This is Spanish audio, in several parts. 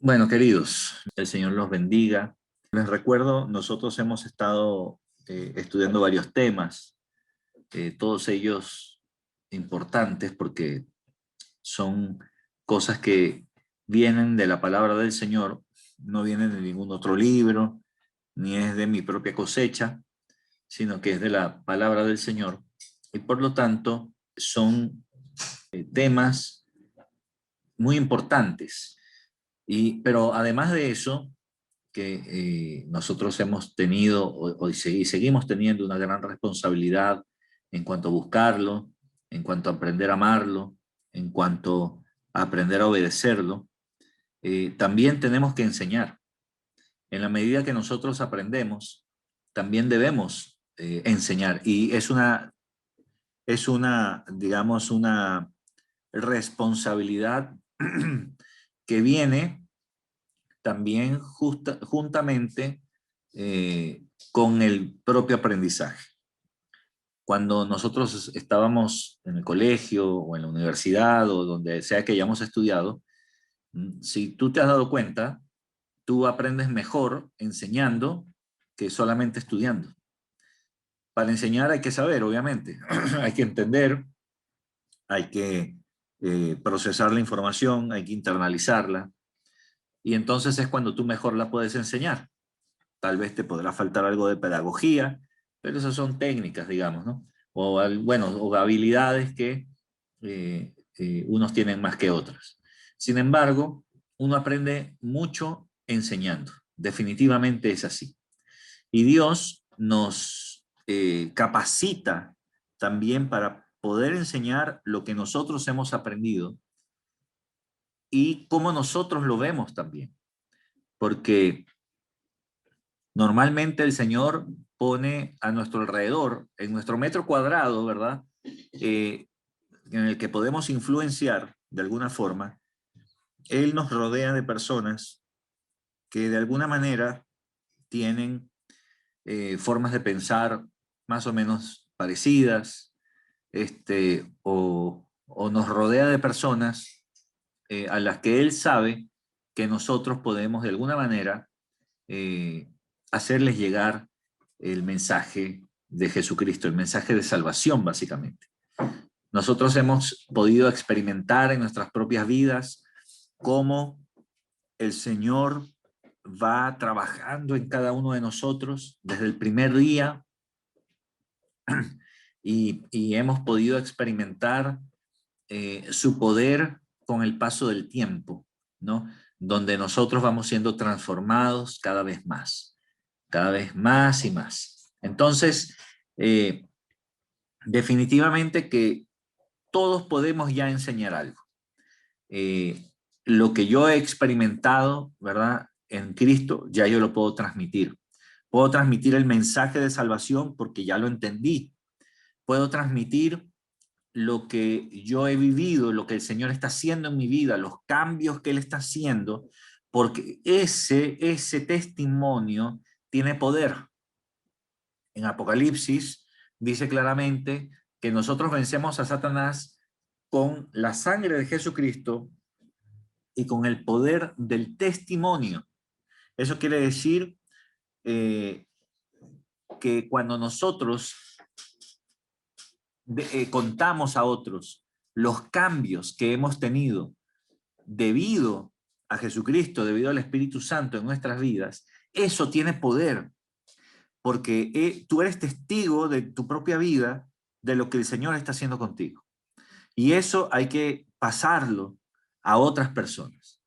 Bueno, queridos, el Señor los bendiga. Les recuerdo, nosotros hemos estado estudiando varios temas, todos ellos importantes porque son cosas que vienen de la palabra del Señor, no vienen de ningún otro libro, ni es de mi propia cosecha, sino que es de la palabra del Señor. Y por lo tanto, son temas muy importantes. Pero además de eso, que nosotros hemos tenido y seguimos teniendo una gran responsabilidad en cuanto a buscarlo, en cuanto a aprender a amarlo, en cuanto a aprender a obedecerlo. También tenemos que enseñar. En la medida que nosotros aprendemos, también debemos enseñar. Y digamos, una responsabilidad que viene también juntamente con el propio aprendizaje. Cuando nosotros estábamos en el colegio o en la universidad o donde sea que hayamos estudiado, si tú te has dado cuenta, tú aprendes mejor enseñando que solamente estudiando. Para enseñar hay que saber, obviamente, hay que entender, hay que procesar la información, hay que internalizarla, y entonces es cuando tú mejor la puedes enseñar. Tal vez te podrá faltar algo de pedagogía, pero esas son técnicas, digamos, ¿no? Bueno, o habilidades que unos tienen más que otras. Sin embargo, uno aprende mucho enseñando. Definitivamente es así. Y Dios nos capacita también para poder enseñar lo que nosotros hemos aprendido y cómo nosotros lo vemos también. Porque normalmente el Señor pone a nuestro alrededor, en nuestro metro cuadrado, ¿verdad? En el que podemos influenciar de alguna forma, Él nos rodea de personas que de alguna manera tienen formas de pensar más o menos parecidas, o nos rodea de personas a las que Él sabe que nosotros podemos de alguna manera eh, hacerles llegar el mensaje de Jesucristo, el mensaje de salvación, básicamente. Nosotros hemos podido experimentar en nuestras propias vidas cómo el Señor va trabajando en cada uno de nosotros desde el primer día y hemos podido experimentar su poder con el paso del tiempo, ¿no? Donde nosotros vamos siendo transformados cada vez más y más. Entonces, eh, definitivamente que todos podemos ya enseñar algo. Eh, lo que yo he experimentado, ¿verdad? En Cristo, ya yo lo puedo transmitir. Puedo transmitir el mensaje de salvación porque ya lo entendí. Puedo transmitir lo que yo he vivido, lo que el Señor está haciendo en mi vida, los cambios que Él está haciendo, porque ese testimonio tiene poder. En Apocalipsis dice claramente que nosotros vencemos a Satanás con la sangre de Jesucristo y con el poder del testimonio. Eso quiere decir eh, que cuando nosotros contamos a otros los cambios que hemos tenido debido a Jesucristo, debido al Espíritu Santo en nuestras vidas, eso tiene poder, porque tú eres testigo de tu propia vida, de lo que el Señor está haciendo contigo. Y eso hay que pasarlo a otras personas.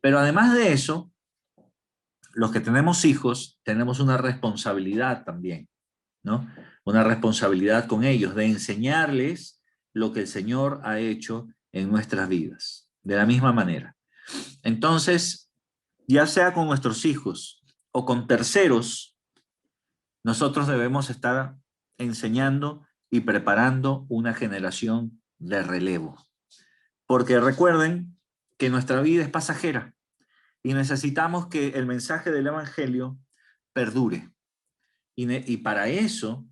Pero además de eso, los que tenemos hijos tenemos una responsabilidad también, ¿no? Una responsabilidad con ellos de enseñarles lo que el Señor ha hecho en nuestras vidas, de la misma manera. Entonces, ya sea con nuestros hijos o con terceros, nosotros debemos estar enseñando y preparando una generación de relevo. Porque recuerden que nuestra vida es pasajera y necesitamos que el mensaje del Evangelio perdure. Y para eso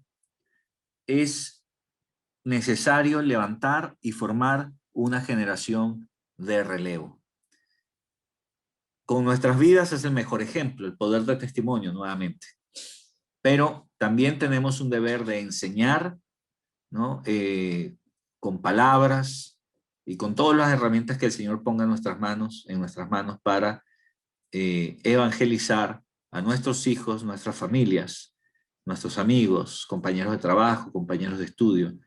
es necesario levantar y formar una generación de relevo. con nuestras vidas es el mejor ejemplo, el poder de testimonio nuevamente. Pero también tenemos un deber de enseñar, ¿no? Con palabras y con todas las herramientas que el Señor ponga en nuestras manos para evangelizar a nuestros hijos, nuestras familias, nuestros amigos, compañeros de trabajo, compañeros de estudio,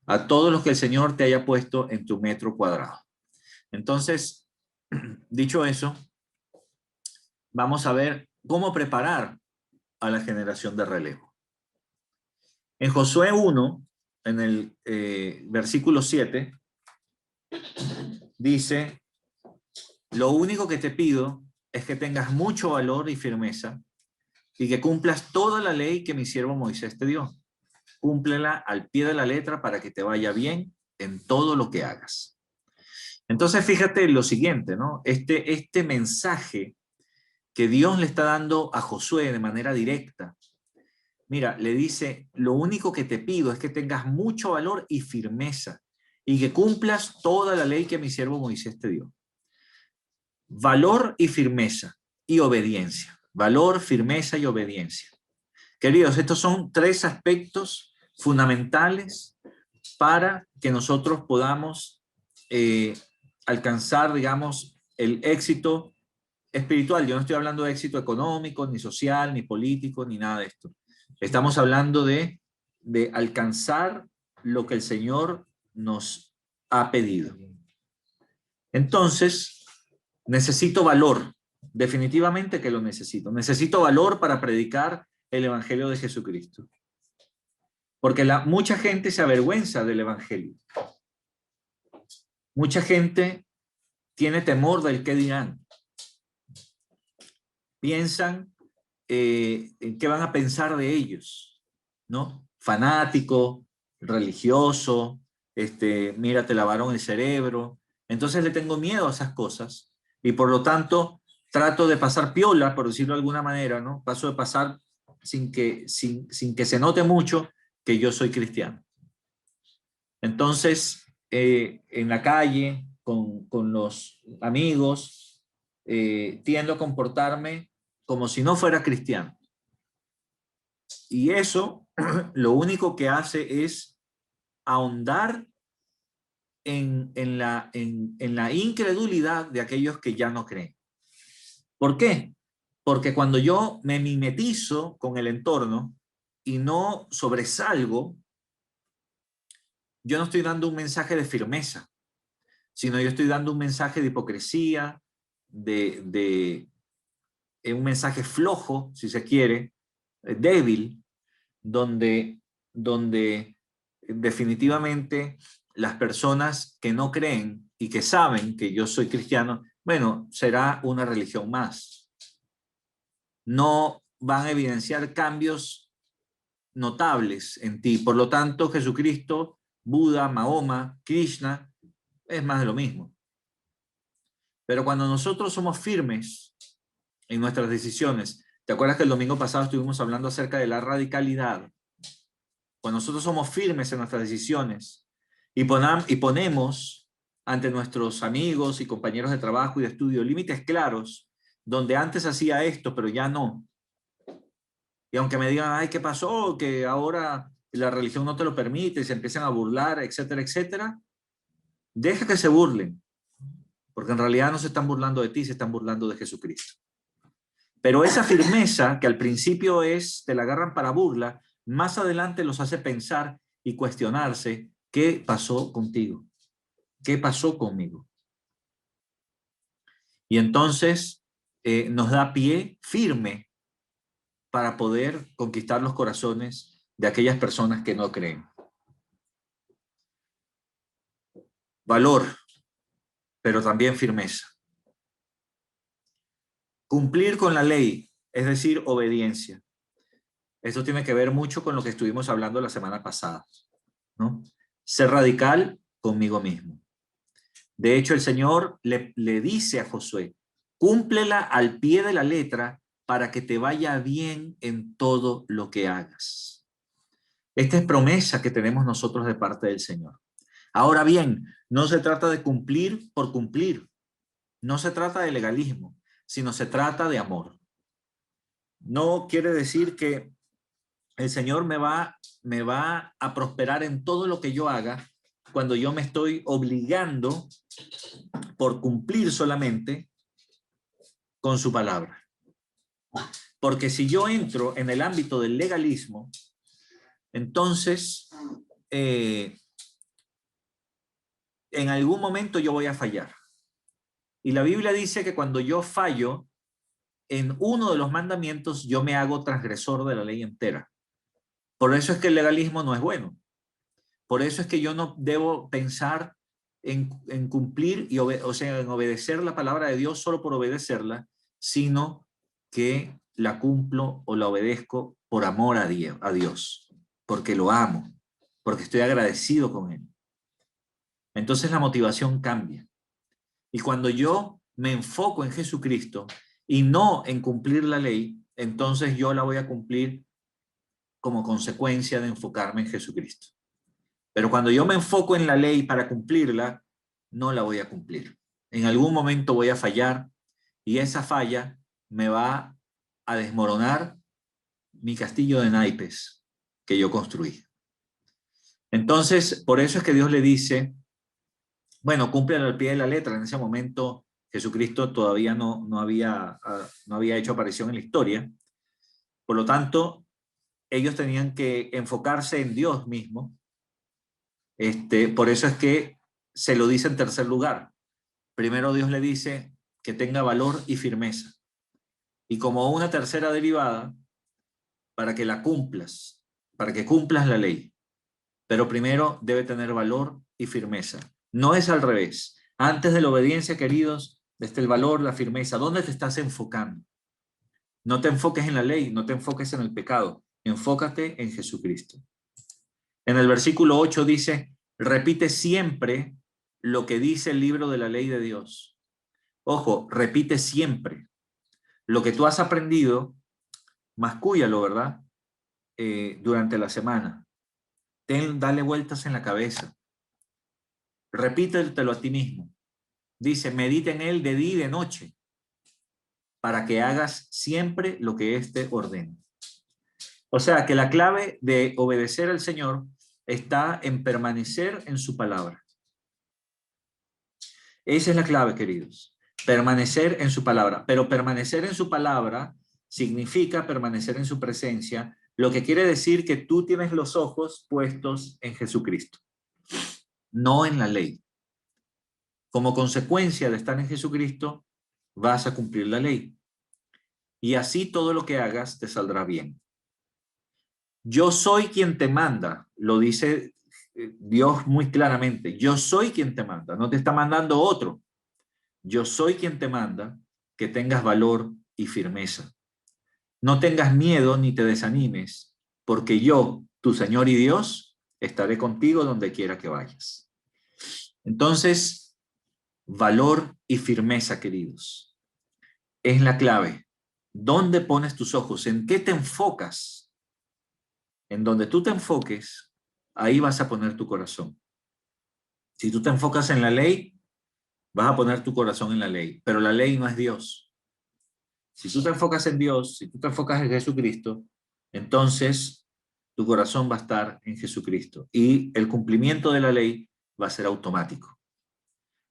a todos los que el Señor te haya puesto en tu metro cuadrado. Entonces, dicho eso, vamos a ver cómo preparar a la generación de relevo. En Josué 1, en el versículo 7, dice: lo único que te pido es que tengas mucho valor y firmeza y que cumplas toda la ley que mi siervo Moisés te dio. Cúmplela al pie de la letra para que te vaya bien en todo lo que hagas. Entonces, fíjate lo siguiente, ¿no? Este mensaje que Dios le está dando a Josué de manera directa. Mira, le dice, lo único que te pido es que tengas mucho valor y firmeza y que cumplas toda la ley que mi siervo Moisés te dio. Valor y firmeza y obediencia. Valor, firmeza y obediencia. Queridos, estos son tres aspectos fundamentales para que nosotros podamos alcanzar, digamos, el éxito espiritual. Yo no estoy hablando de éxito económico, ni social, ni político, ni nada de esto. Estamos hablando de alcanzar lo que el Señor nos ha pedido. Entonces, necesito valor. Definitivamente que lo necesito. Necesito valor para predicar el Evangelio de Jesucristo. Porque mucha gente se avergüenza del Evangelio. Mucha gente tiene temor del qué dirán. Piensan en qué van a pensar de ellos, ¿no? Fanático, religioso, mira, te lavaron el cerebro. Entonces le tengo miedo a esas cosas y por lo tanto trato de pasar piola, por decirlo de alguna manera, ¿no? Paso de pasar sin que se note mucho que yo soy cristiano. Entonces, en la calle, con los amigos, tiendo a comportarme como si no fuera cristiano. Y eso lo único que hace es ahondar en la incredulidad de aquellos que ya no creen. ¿Por qué? Porque cuando yo me mimetizo con el entorno y no sobresalgo, yo no estoy dando un mensaje de firmeza, sino yo estoy dando un mensaje de hipocresía, de un mensaje flojo, si se quiere, débil, donde definitivamente las personas que no creen y que saben que yo soy cristiano, bueno, será una religión más. No van a evidenciar cambios notables en ti. Por lo tanto, Jesucristo, Buda, Mahoma, Krishna, es más de lo mismo. Pero cuando nosotros somos firmes en nuestras decisiones, ¿te acuerdas que el domingo pasado estuvimos hablando acerca de la radicalidad? Cuando nosotros somos firmes en nuestras decisiones y ponemos ante nuestros amigos y compañeros de trabajo y de estudio límites claros, donde antes hacía esto, pero ya no. Y aunque me digan, ay, ¿qué pasó? Que ahora la religión no te lo permite, y se empiezan a burlar, etcétera, etcétera. Deja que se burlen, porque en realidad no se están burlando de ti, se están burlando de Jesucristo. Pero esa firmeza que al principio te la agarran para burla, más adelante los hace pensar y cuestionarse, ¿qué pasó contigo? ¿Qué pasó conmigo? Y entonces nos da pie firme para poder conquistar los corazones de aquellas personas que no creen. Valor, pero también firmeza. Cumplir con la ley, es decir, obediencia. Esto tiene que ver mucho con lo que estuvimos hablando la semana pasada, ¿no? Ser radical conmigo mismo. De hecho, el Señor le dice a Josué, cúmplela al pie de la letra para que te vaya bien en todo lo que hagas. Esta es promesa que tenemos nosotros de parte del Señor. Ahora bien, no se trata de cumplir por cumplir. No se trata de legalismo. sino se trata de amor. No quiere decir que el Señor me va a prosperar en todo lo que yo haga cuando yo me estoy obligando por cumplir solamente con su palabra. Porque si yo entro en el ámbito del legalismo, entonces en algún momento yo voy a fallar. Y la Biblia dice que cuando yo fallo en uno de los mandamientos, yo me hago transgresor de la ley entera. Por eso es que el legalismo no es bueno. Por eso es que yo no debo pensar en cumplir, o sea, en obedecer la palabra de Dios solo por obedecerla, sino que la cumplo o la obedezco por amor a Dios, porque lo amo, porque estoy agradecido con Él. Entonces la motivación cambia. Y cuando yo me enfoco en Jesucristo y no en cumplir la ley, entonces yo la voy a cumplir como consecuencia de enfocarme en Jesucristo. Pero cuando yo me enfoco en la ley para cumplirla, no la voy a cumplir. En algún momento voy a fallar y esa falla me va a desmoronar mi castillo de naipes que yo construí. Entonces, por eso es que Dios le dice, bueno, cúmplelo al pie de la letra. En ese momento Jesucristo todavía no había hecho aparición en la historia. Por lo tanto, ellos tenían que enfocarse en Dios mismo. Por eso es que se lo dice en tercer lugar. Primero Dios le dice que tenga valor y firmeza. Y como una tercera derivada, para que la cumplas, para que cumplas la ley. Pero primero debe tener valor y firmeza. No es al revés. Antes de la obediencia, queridos, está el valor, la firmeza. ¿Dónde te estás enfocando? No te enfoques en la ley, no te enfoques en el pecado. Enfócate en Jesucristo. En el versículo 8 dice, repite siempre lo que dice el libro de la ley de Dios. Ojo, repite siempre. Lo que tú has aprendido, mascúllalo, ¿verdad? Durante la semana. Dale vueltas en la cabeza. Repítetelo a ti mismo. Dice, medita en él de día y de noche, para que hagas siempre lo que éste ordene. O sea, que la clave de obedecer al Señor está en permanecer en su palabra. Esa es la clave, queridos. Permanecer en su palabra. Pero permanecer en su palabra significa permanecer en su presencia, lo que quiere decir que tú tienes los ojos puestos en Jesucristo, no en la ley. Como consecuencia de estar en Jesucristo, vas a cumplir la ley. Y así todo lo que hagas te saldrá bien. Yo soy quien te manda, lo dice Dios muy claramente. Yo soy quien te manda, no te está mandando otro. Yo soy quien te manda que tengas valor y firmeza. No tengas miedo ni te desanimes, porque yo, tu Señor y Dios, estaré contigo donde quiera que vayas. Entonces, valor y firmeza, queridos, es la clave. ¿Dónde pones tus ojos? ¿En qué te enfocas? En donde tú te enfoques, ahí vas a poner tu corazón. Si tú te enfocas en la ley, vas a poner tu corazón en la ley, pero la ley no es Dios. Si tú te enfocas en Dios, si tú te enfocas en Jesucristo, entonces tu corazón va a estar en Jesucristo y el cumplimiento de la ley va a ser automático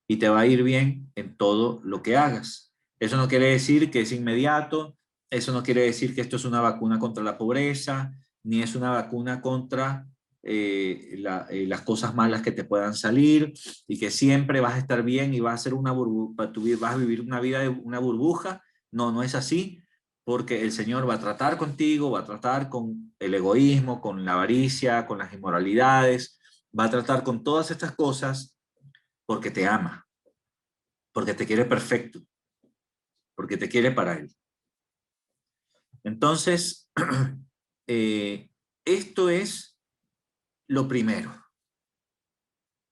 y te va a ir bien en todo lo que hagas. Eso no quiere decir que es inmediato, eso no quiere decir que esto es una vacuna contra la pobreza, ni es una vacuna contra las cosas malas que te puedan salir y que siempre vas a estar bien y vas a ser vas a vivir una vida de una burbuja. No, no es así, porque el Señor va a tratar contigo, va a tratar con el egoísmo, con la avaricia, con las inmoralidades, va a tratar con todas estas cosas porque te ama, porque te quiere perfecto, porque te quiere para Él. Entonces, esto es lo primero.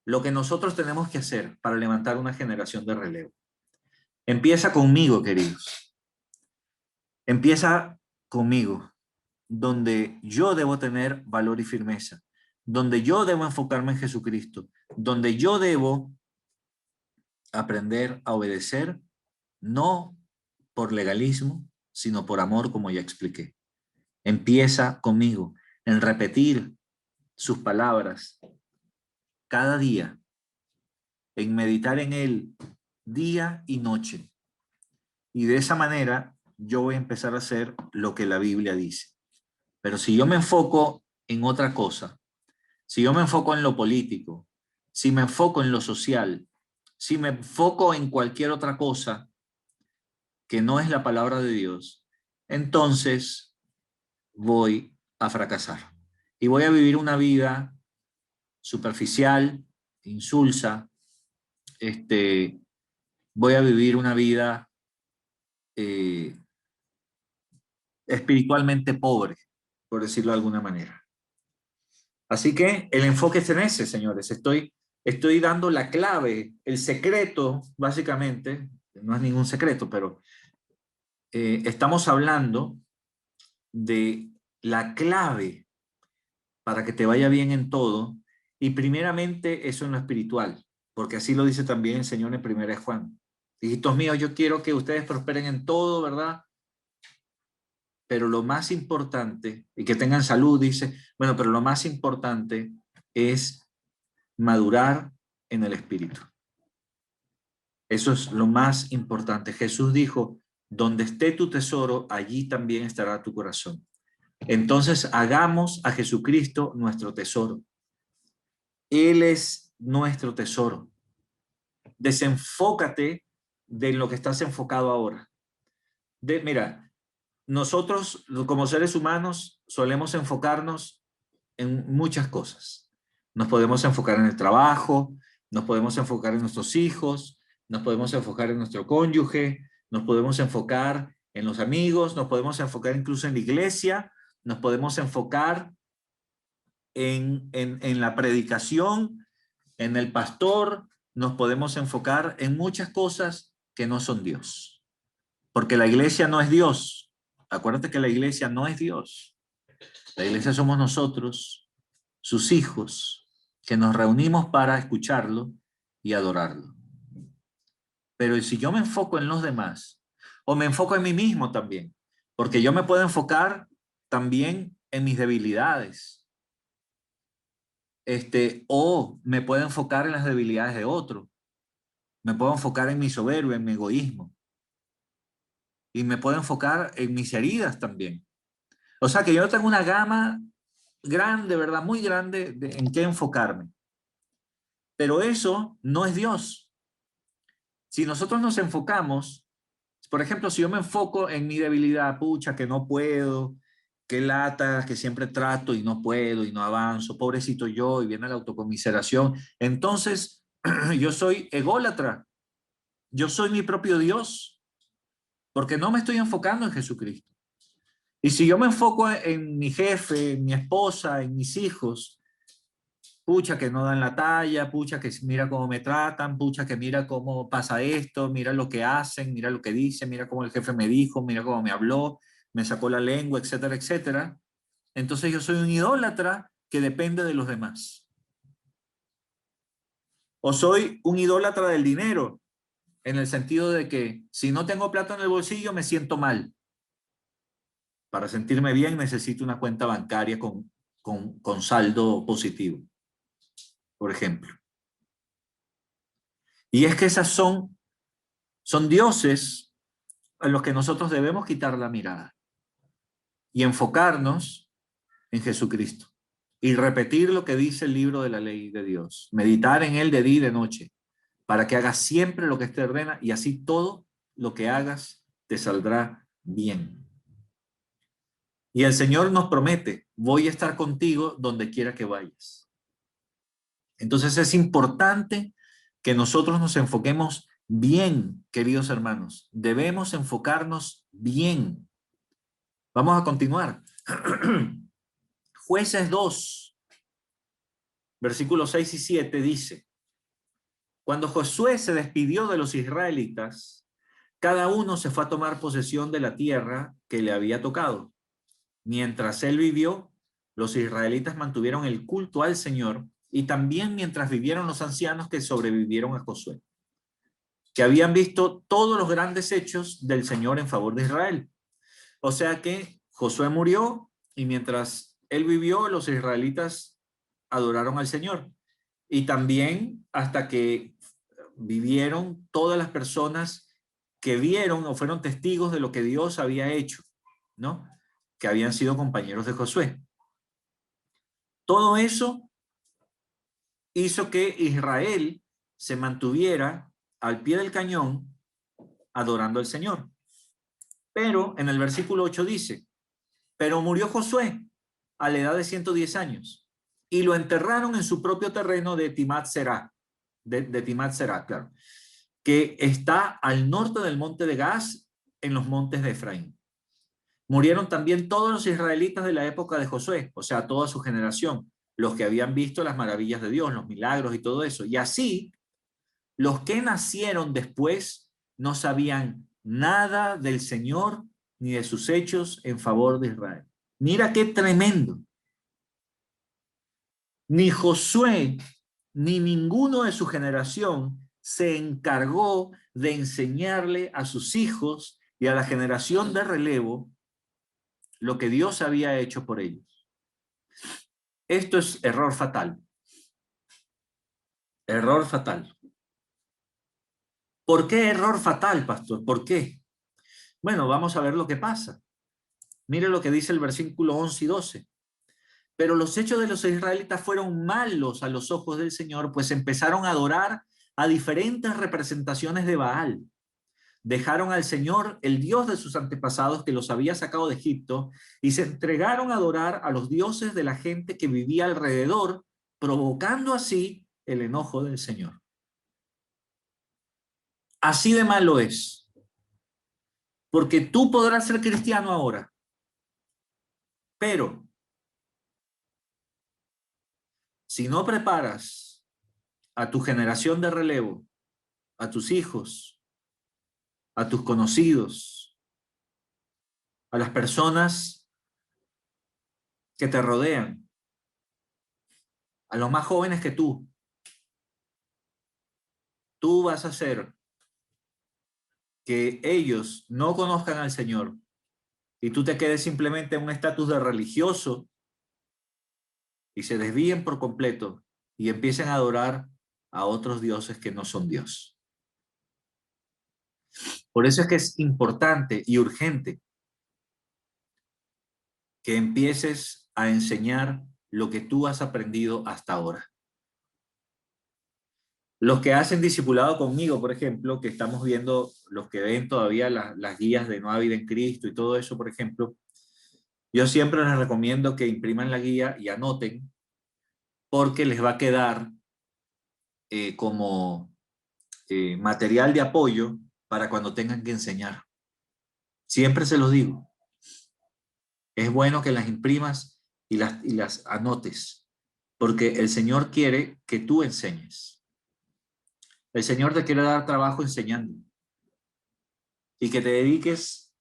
Lo que nosotros tenemos que hacer para levantar una generación de relevo. Empieza conmigo, queridos. Empieza conmigo, donde yo debo tener valor y firmeza, donde yo debo enfocarme en Jesucristo, donde yo debo aprender a obedecer, no por legalismo, sino por amor, como ya expliqué. Empieza conmigo en repetir sus palabras cada día, en meditar en él día y noche. Y de esa manera yo voy a empezar a hacer lo que la Biblia dice. Pero si yo me enfoco en otra cosa, si yo me enfoco en lo político, si me enfoco en lo social, si me enfoco en cualquier otra cosa que no es la palabra de Dios, entonces voy a fracasar. Y voy a vivir una vida superficial, insulsa, voy a vivir una vida eh, espiritualmente pobre, por decirlo de alguna manera. Así que el enfoque es en ese, señores. Estoy dando la clave, el secreto, básicamente, no es ningún secreto, pero estamos hablando de la clave para que te vaya bien en todo, y primeramente eso en lo espiritual, porque así lo dice también el Señor en 1 Juan. Hijitos míos, yo quiero que ustedes prosperen en todo, ¿verdad? Pero lo más importante, y que tengan salud, dice, bueno, pero lo más importante es madurar en el espíritu. Eso es lo más importante. Jesús dijo, donde esté tu tesoro, allí también estará tu corazón. Entonces hagamos a Jesucristo nuestro tesoro. Él es nuestro tesoro. Desenfócate de lo que estás enfocado ahora. Mira, nosotros como seres humanos solemos enfocarnos en muchas cosas. Nos podemos enfocar en el trabajo, nos podemos enfocar en nuestros hijos, nos podemos enfocar en nuestro cónyuge, nos podemos enfocar en los amigos, nos podemos enfocar incluso en la iglesia, nos podemos enfocar en la predicación, en el pastor, nos podemos enfocar en muchas cosas que no son Dios. Porque la iglesia no es Dios. Acuérdate que la iglesia no es Dios. La iglesia somos nosotros, sus hijos, que nos reunimos para escucharlo y adorarlo. Pero si yo me enfoco en los demás, o me enfoco en mí mismo también, porque yo me puedo enfocar también en mis debilidades, o me puedo enfocar en las debilidades de otro, me puedo enfocar en mi soberbia, en mi egoísmo, y me puedo enfocar en mis heridas también. O sea que yo tengo una gama grande, ¿verdad? Muy grande en qué enfocarme. Pero eso no es Dios. Si nosotros nos enfocamos, por ejemplo, si yo me enfoco en mi debilidad, pucha, que no puedo, que lata, que siempre trato y no puedo y no avanzo, pobrecito yo, y viene la autocomiseración, entonces yo soy ególatra, yo soy mi propio Dios, porque no me estoy enfocando en Jesucristo. Y si yo me enfoco en mi jefe, en mi esposa, en mis hijos, pucha que no dan la talla, pucha que mira cómo me tratan, pucha que mira cómo pasa esto, mira lo que hacen, mira lo que dicen, mira cómo el jefe me dijo, mira cómo me habló, me sacó la lengua, etcétera, etcétera. Entonces yo soy un idólatra que depende de los demás. O soy un idólatra del dinero, en el sentido de que si no tengo plata en el bolsillo me siento mal. Para sentirme bien necesito una cuenta bancaria con saldo positivo, por ejemplo. Y es que esas son dioses a los que nosotros debemos quitar la mirada y enfocarnos en Jesucristo y repetir lo que dice el libro de la ley de Dios, meditar en él de día y de noche, para que hagas siempre lo que te ordena y así todo lo que hagas te saldrá bien. Y el Señor nos promete, voy a estar contigo donde quiera que vayas. Entonces es importante que nosotros nos enfoquemos bien, queridos hermanos. Debemos enfocarnos bien. Vamos a continuar. Jueces 2, versículos 6 y 7 dice, cuando Josué se despidió de los israelitas, cada uno se fue a tomar posesión de la tierra que le había tocado. Mientras él vivió, los israelitas mantuvieron el culto al Señor y también mientras vivieron los ancianos que sobrevivieron a Josué. que habían visto todos los grandes hechos del Señor en favor de Israel. O sea que Josué murió y mientras él vivió, los israelitas adoraron al Señor. Y también hasta que vivieron todas las personas que vieron o fueron testigos de lo que Dios había hecho, ¿no? Que habían sido compañeros de Josué. Todo eso hizo que Israel se mantuviera al pie del cañón adorando al Señor. Pero en el versículo 8 dice, pero murió Josué a la edad de 110 años y lo enterraron en su propio terreno de Timat-Será, de Timat-Será, claro, que está al norte del monte de Gaz, en los montes de Efraín. Murieron también todos los israelitas de la época de Josué, o sea, toda su generación, los que habían visto las maravillas de Dios, los milagros y todo eso. Y así, los que nacieron después no sabían nada del Señor ni de sus hechos en favor de Israel. Mira qué tremendo. Ni Josué ni ninguno de su generación se encargó de enseñarle a sus hijos y a la generación de relevo lo que Dios había hecho por ellos. Esto es error fatal. Error fatal. ¿Por qué error fatal, pastor? ¿Por qué? Bueno, vamos a ver lo que pasa. Mire lo que dice el versículo 11 y 12. Pero los hechos de los israelitas fueron malos a los ojos del Señor, pues empezaron a adorar a diferentes representaciones de Baal. Dejaron al Señor, el Dios de sus antepasados que los había sacado de Egipto, y se entregaron a adorar a los dioses de la gente que vivía alrededor, provocando así el enojo del Señor. Así de malo es. Porque tú podrás ser cristiano ahora, pero si no preparas a tu generación de relevo, a tus hijos, a tus conocidos, a las personas que te rodean, a los más jóvenes que tú vas a hacer que ellos no conozcan al Señor y tú te quedes simplemente en un estatus de religioso y se desvíen por completo y empiecen a adorar a otros dioses que no son Dios. Por eso es que es importante y urgente que empieces a enseñar lo que tú has aprendido hasta ahora. Los que hacen discipulado conmigo, por ejemplo, que estamos viendo, los que ven todavía las guías de Nueva Vida en Cristo y todo eso, por ejemplo, yo siempre les recomiendo que impriman la guía y anoten, porque les va a quedar como material de apoyo para cuando tengan que enseñar. Siempre se los digo. Es bueno que las imprimas y las anotes, porque el Señor quiere que tú enseñes. El Señor te quiere dar trabajo enseñando y que te dediques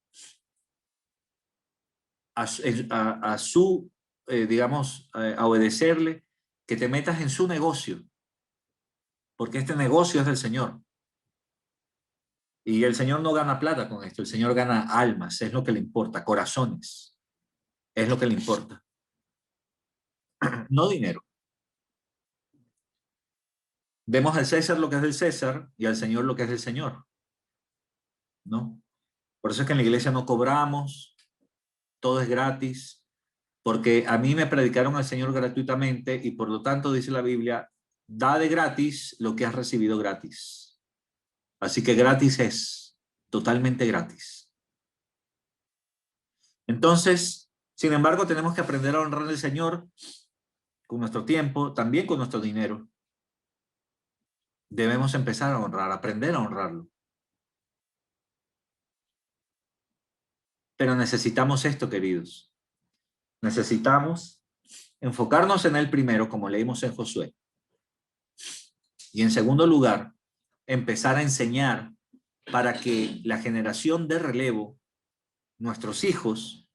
a su, digamos, a obedecerle, que te metas en su negocio, porque este negocio es del Señor. Y el Señor no gana plata con esto, el Señor gana almas, es lo que le importa, corazones, es lo que le importa, no dinero. Demos al César lo que es del César y al Señor lo que es del Señor, ¿no? Por eso es que en la iglesia no cobramos, todo es gratis, porque a mí me predicaron al Señor gratuitamente y por lo tanto dice la Biblia, da de gratis lo que has recibido gratis. Así que gratis es, totalmente gratis. Entonces, sin embargo, tenemos que aprender a honrar al Señor con nuestro tiempo, también con nuestro dinero. Debemos empezar a honrar, aprender a honrarlo. Pero necesitamos esto, queridos. Necesitamos enfocarnos en él primero, como leímos en Josué. Y en segundo lugar, empezar a enseñar para que la generación de relevo, nuestros hijos,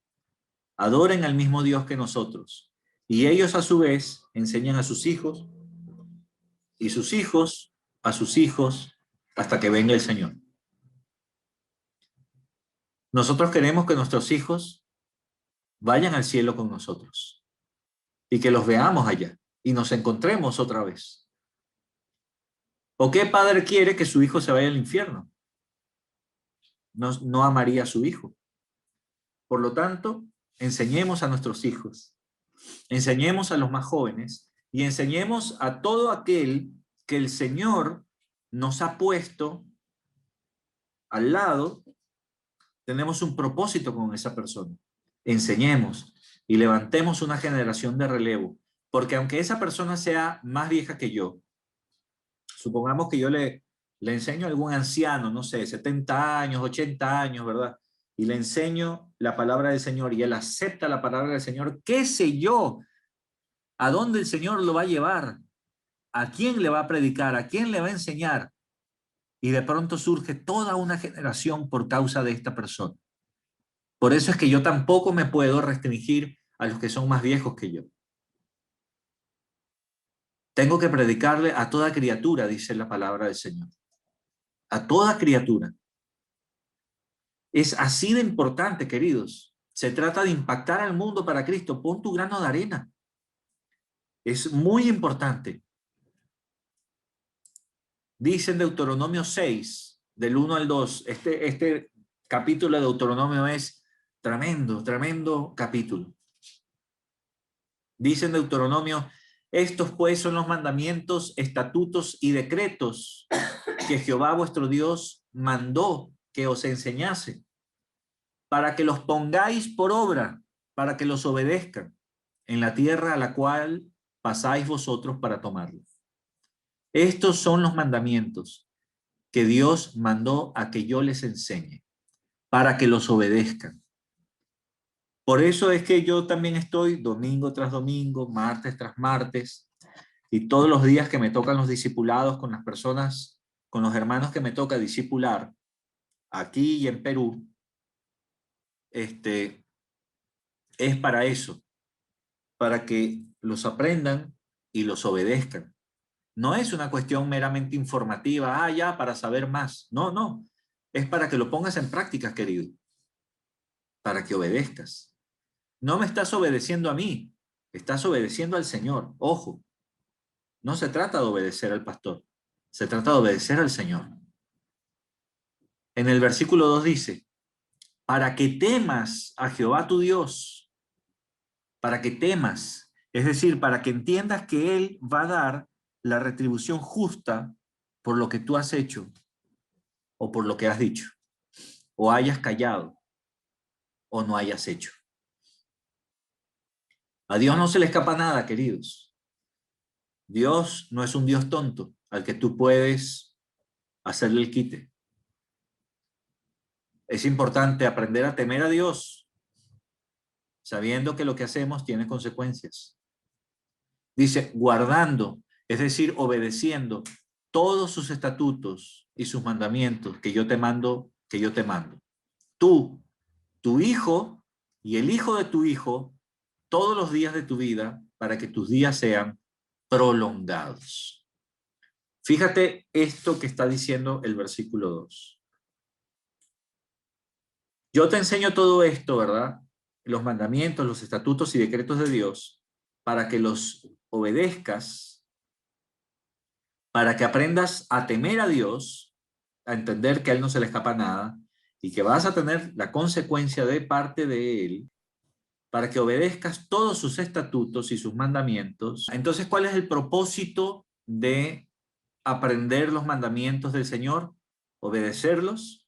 adoren al mismo Dios que nosotros. Y ellos a su vez enseñan a sus hijos y sus hijos a sus hijos hasta que venga el Señor. Nosotros queremos que nuestros hijos vayan al cielo con nosotros y que los veamos allá y nos encontremos otra vez. ¿O qué padre quiere que su hijo se vaya al infierno? No amaría a su hijo. Por lo tanto, enseñemos a nuestros hijos, enseñemos a los más jóvenes y enseñemos a todo aquel que el Señor nos ha puesto al lado. Tenemos un propósito con esa persona. Enseñemos y levantemos una generación de relevo, porque aunque esa persona sea más vieja que yo, supongamos que yo le enseño a algún anciano, no sé, 70 años, 80 años, ¿verdad? Y le enseño la palabra del Señor y él acepta la palabra del Señor, ¿qué sé yo? ¿A dónde el Señor lo va a llevar? ¿A quién le va a predicar? ¿A quién le va a enseñar? Y de pronto surge toda una generación por causa de esta persona. Por eso es que yo tampoco me puedo restringir a los que son más viejos que yo. Tengo que predicarle a toda criatura, dice la palabra del Señor. A toda criatura. Es así de importante, queridos. Se trata de impactar al mundo para Cristo. Pon tu grano de arena. Es muy importante. Dice en Deuteronomio 6, del 1 al 2. Este capítulo de Deuteronomio es tremendo, tremendo capítulo. Dice en Deuteronomio, estos pues son los mandamientos, estatutos y decretos que Jehová vuestro Dios mandó que os enseñase, para que los pongáis por obra, para que los obedezcan en la tierra a la cual pasáis vosotros para tomarla. Estos son los mandamientos que Dios mandó a que yo les enseñe, para que los obedezcan. Por eso es que yo también estoy domingo tras domingo, martes tras martes, y todos los días que me tocan los discipulados con las personas, con los hermanos que me toca discipular, aquí y en Perú, es para eso, para que los aprendan y los obedezcan. No es una cuestión meramente informativa, ya, para saber más. No, no. Es para que lo pongas en práctica, querido. Para que obedezcas. No me estás obedeciendo a mí, estás obedeciendo al Señor. Ojo, no se trata de obedecer al pastor, se trata de obedecer al Señor. En el versículo 2 dice, para que temas a Jehová tu Dios, para que temas, es decir, para que entiendas que Él va a dar la retribución justa por lo que tú has hecho o por lo que has dicho, o hayas callado o no hayas hecho. A Dios no se le escapa nada, queridos. Dios no es un Dios tonto al que tú puedes hacerle el quite. Es importante aprender a temer a Dios, sabiendo que lo que hacemos tiene consecuencias. Dice, guardando, es decir, obedeciendo todos sus estatutos y sus mandamientos que yo te mando, Tú, tu hijo y el hijo de tu hijo, todos los días de tu vida, para que tus días sean prolongados. Fíjate esto que está diciendo el versículo 2. Yo te enseño todo esto, ¿verdad? Los mandamientos, los estatutos y decretos de Dios, para que los obedezcas, para que aprendas a temer a Dios, a entender que a Él no se le escapa nada y que vas a tener la consecuencia de parte de Él, para que obedezcas todos sus estatutos y sus mandamientos. Entonces, ¿cuál es el propósito de aprender los mandamientos del Señor? Obedecerlos,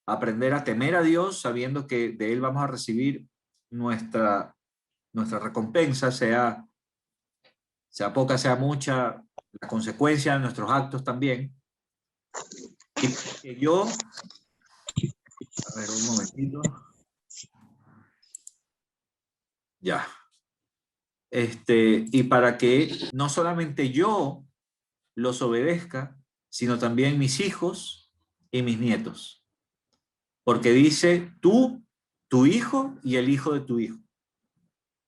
aprender a temer a Dios, sabiendo que de Él vamos a recibir nuestra recompensa, sea poca, sea mucha, la consecuencia de nuestros actos también. Y que yo, a ver, un momentito. Ya. Y para que no solamente yo los obedezca, sino también mis hijos y mis nietos. Porque dice tú, tu hijo y el hijo de tu hijo.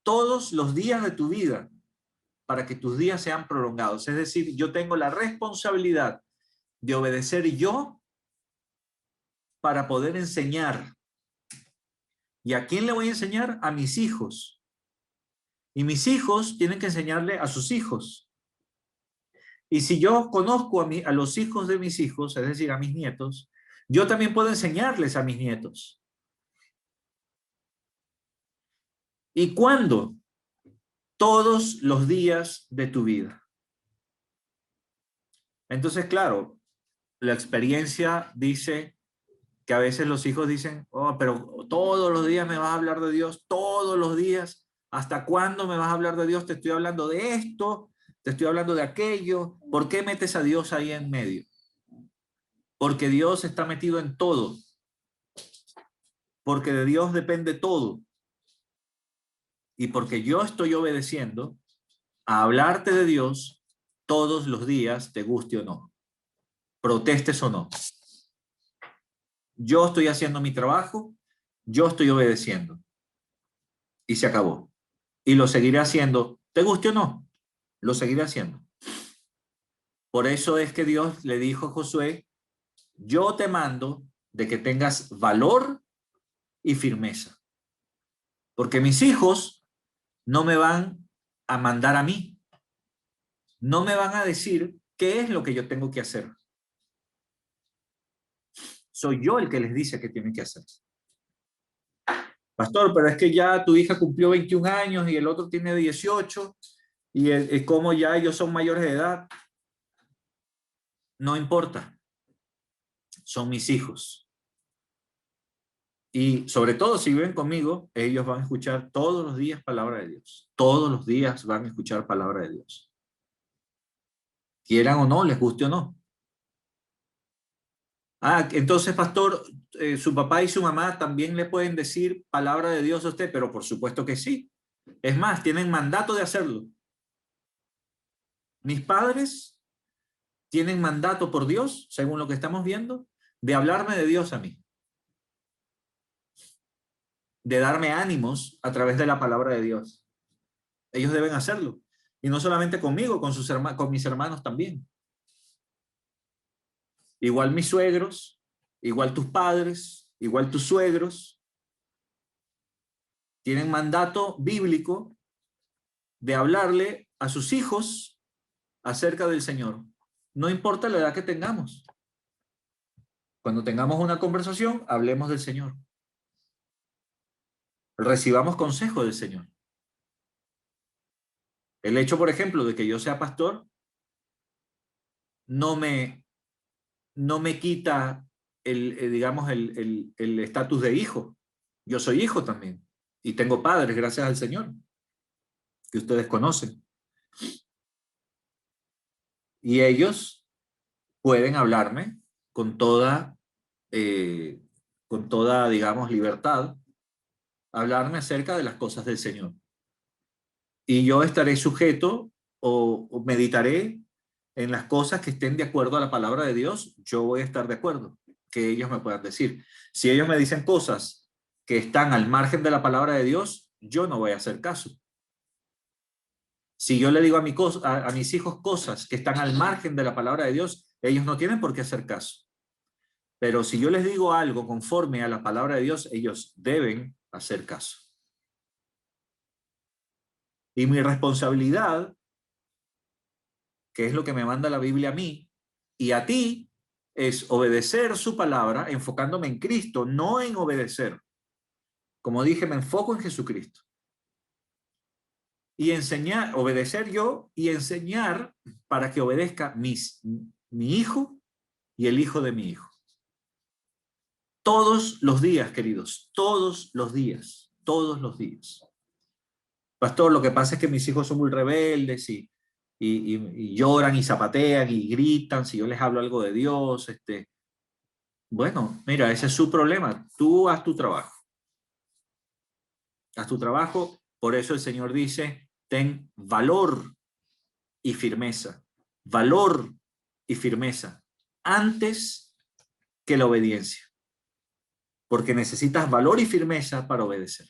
Todos los días de tu vida, para que tus días sean prolongados. Es decir, yo tengo la responsabilidad de obedecer yo para poder enseñar. ¿Y a quién le voy a enseñar? A mis hijos. Y mis hijos tienen que enseñarle a sus hijos. Y si yo conozco a los hijos de mis hijos, es decir, a mis nietos, yo también puedo enseñarles a mis nietos. ¿Y cuándo? Todos los días de tu vida. Entonces, claro, la experiencia dice que a veces los hijos dicen, oh, pero todos los días me vas a hablar de Dios, todos los días. ¿Hasta cuándo me vas a hablar de Dios? Te estoy hablando de esto, te estoy hablando de aquello. ¿Por qué metes a Dios ahí en medio? Porque Dios está metido en todo. Porque de Dios depende todo. Y porque yo estoy obedeciendo a hablarte de Dios todos los días, te guste o no, protestes o no. Yo estoy haciendo mi trabajo, yo estoy obedeciendo. Y se acabó. Y lo seguiré haciendo, te guste o no, lo seguiré haciendo. Por eso es que Dios le dijo a Josué, yo te mando de que tengas valor y firmeza. Porque mis hijos no me van a mandar a mí. No me van a decir qué es lo que yo tengo que hacer. Soy yo el que les dice qué tienen que hacer. Pastor, pero es que ya tu hija cumplió 21 años y el otro tiene 18 y como ya ellos son mayores de edad. No importa. Son mis hijos. Y sobre todo si viven conmigo, ellos van a escuchar todos los días palabra de Dios. Todos los días van a escuchar palabra de Dios. Quieran o no, les guste o no. Ah, entonces, pastor, su papá y su mamá también le pueden decir palabra de Dios a usted, pero por supuesto que sí. Es más, tienen mandato de hacerlo. Mis padres tienen mandato por Dios, según lo que estamos viendo, de hablarme de Dios a mí. De darme ánimos a través de la palabra de Dios. Ellos deben hacerlo. Y no solamente conmigo, con mis hermanos también. Igual mis suegros, igual tus padres, igual tus suegros, tienen mandato bíblico de hablarle a sus hijos acerca del Señor. No importa la edad que tengamos. Cuando tengamos una conversación, hablemos del Señor. Recibamos consejo del Señor. El hecho, por ejemplo, de que yo sea pastor, no me quita digamos, el estatus de hijo. Yo soy hijo también. Y tengo padres, gracias al Señor, que ustedes conocen. Y ellos pueden hablarme con toda, digamos, libertad, hablarme acerca de las cosas del Señor. Y yo estaré sujeto o meditaré en las cosas que estén de acuerdo a la palabra de Dios. Yo voy a estar de acuerdo, que ellos me puedan decir. Si ellos me dicen cosas que están al margen de la palabra de Dios, yo no voy a hacer caso. Si yo le digo a mis hijos cosas que están al margen de la palabra de Dios, ellos no tienen por qué hacer caso. Pero si yo les digo algo conforme a la palabra de Dios, ellos deben hacer caso. Y mi responsabilidad, que es lo que me manda la Biblia a mí y a ti, es obedecer su palabra enfocándome en Cristo, no en obedecer. Como dije, me enfoco en Jesucristo. Y enseñar, obedecer yo y enseñar para que obedezca mi hijo y el hijo de mi hijo. Todos los días, queridos, todos los días, todos los días. Pastor, lo que pasa es que mis hijos son muy rebeldes y lloran y zapatean y gritan si yo les hablo algo de Dios. Bueno, mira, ese es su problema. Tú haz tu trabajo. Haz tu trabajo. Por eso el Señor dice, ten valor y firmeza. Valor y firmeza antes que la obediencia. Porque necesitas valor y firmeza para obedecer.